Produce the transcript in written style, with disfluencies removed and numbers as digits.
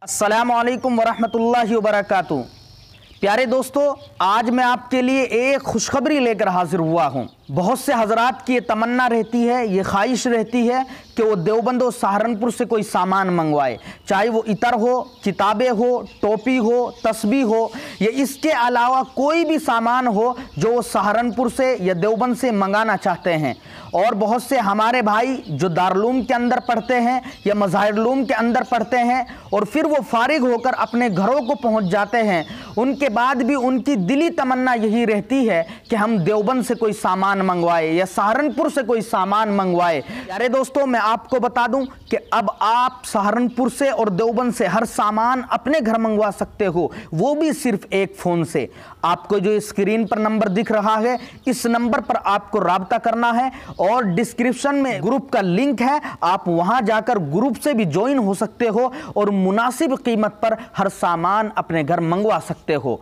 अस्सलामु अलैकुम वरहमतुल्लाहि वबरकातुहू। प्यारे दोस्तों, आज मैं आपके लिए एक खुशखबरी लेकर हाजिर हुआ हूँ। बहुत से हजरात की ये तमन्ना रहती है, ये ख्वाहिश रहती है कि वो देवबंद और सहारनपुर से कोई सामान मंगवाए, चाहे वो इतर हो, किताबें हो, टोपी हो, तस्बीह हो या इसके अलावा कोई भी सामान हो जो वो सहारनपुर से या देवबंद से मंगाना चाहते हैं। और बहुत से हमारे भाई जो दारुल के अंदर पढ़ते हैं या मज़ाहिरुल के अंदर पढ़ते हैं और फिर वो फारिग होकर अपने घरों को पहुंच जाते हैं, उनके बाद भी उनकी दिली तमन्ना यही रहती है कि हम देवबंद से कोई सामान मंगवाए या सहारनपुर से कोई सामान मंगवाए। प्यारे दोस्तों, मैं आपको बता दूं कि अब आप सहारनपुर से और देवबंद से हर सामान अपने घर मंगवा सकते हो, वो भी सिर्फ एक फ़ोन से। आपको जो स्क्रीन पर नंबर दिख रहा है, इस नंबर पर आपको राब्ता करना है और डिस्क्रिप्शन में ग्रुप का लिंक है, आप वहां जाकर ग्रुप से भी ज्वाइन हो सकते हो और मुनासिब कीमत पर हर सामान अपने घर मंगवा सकते हो।